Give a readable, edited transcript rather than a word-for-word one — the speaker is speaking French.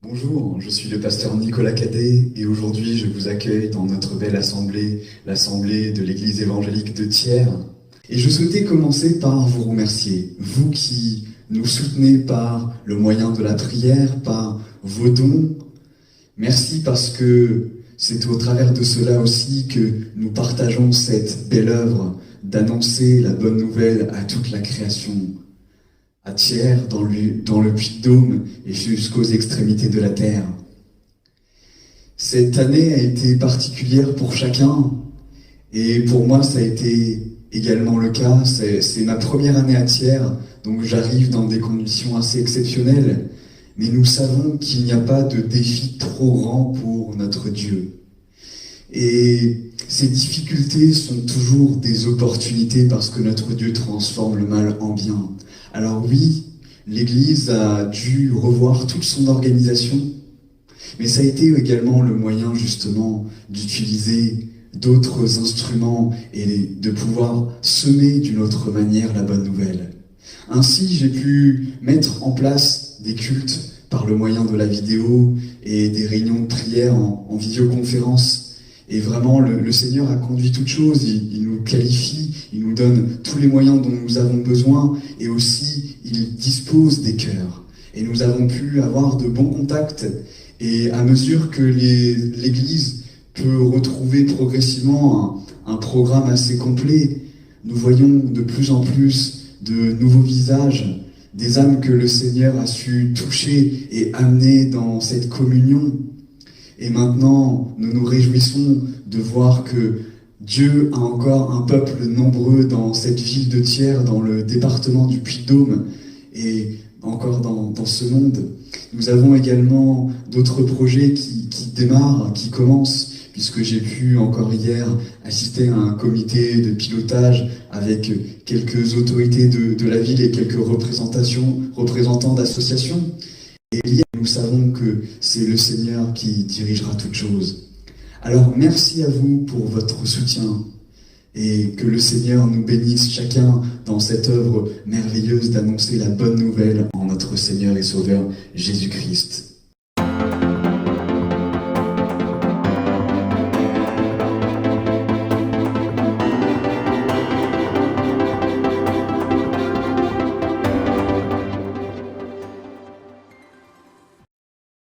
Bonjour, je suis le pasteur Nicolas Cadet et aujourd'hui je vous accueille dans notre belle assemblée, l'assemblée de l'église évangélique de Thiers. Et je souhaitais commencer par vous remercier, vous qui nous soutenez par le moyen de la prière, par vos dons. Merci parce que c'est au travers de cela aussi que nous partageons cette belle œuvre d'annoncer la bonne nouvelle à toute la création. À Thiers, dans le Puy-de-Dôme et jusqu'aux extrémités de la terre. Cette année a été particulière pour chacun, et pour moi ça a été également le cas. C'est ma première année à Thiers, donc j'arrive dans des conditions assez exceptionnelles, mais nous savons qu'il n'y a pas de défi trop grand pour notre Dieu. Et ces difficultés sont toujours des opportunités parce que notre Dieu transforme le mal en bien. Alors oui, l'Église a dû revoir toute son organisation, mais ça a été également le moyen justement d'utiliser d'autres instruments et de pouvoir semer d'une autre manière la bonne nouvelle. Ainsi, j'ai pu mettre en place des cultes par le moyen de la vidéo et des réunions de prière en vidéoconférence. Et vraiment, le Seigneur a conduit toutes choses, il nous qualifie, il nous donne tous les moyens dont nous avons besoin, et aussi, il dispose des cœurs. Et nous avons pu avoir de bons contacts, et à mesure que l'Église peut retrouver progressivement un programme assez complet, nous voyons de plus en plus de nouveaux visages, des âmes que le Seigneur a su toucher et amener dans cette communion. Et maintenant, nous nous réjouissons de voir que Dieu a encore un peuple nombreux dans cette ville de Thiers, dans le département du Puy-de-Dôme, et encore dans ce monde. Nous avons également d'autres projets qui démarrent, qui commencent, puisque j'ai pu encore hier assister à un comité de pilotage avec quelques autorités de la ville et quelques représentants d'associations. Et nous savons que c'est le Seigneur qui dirigera toutes choses. Alors merci à vous pour votre soutien et que le Seigneur nous bénisse chacun dans cette œuvre merveilleuse d'annoncer la bonne nouvelle en notre Seigneur et Sauveur Jésus-Christ.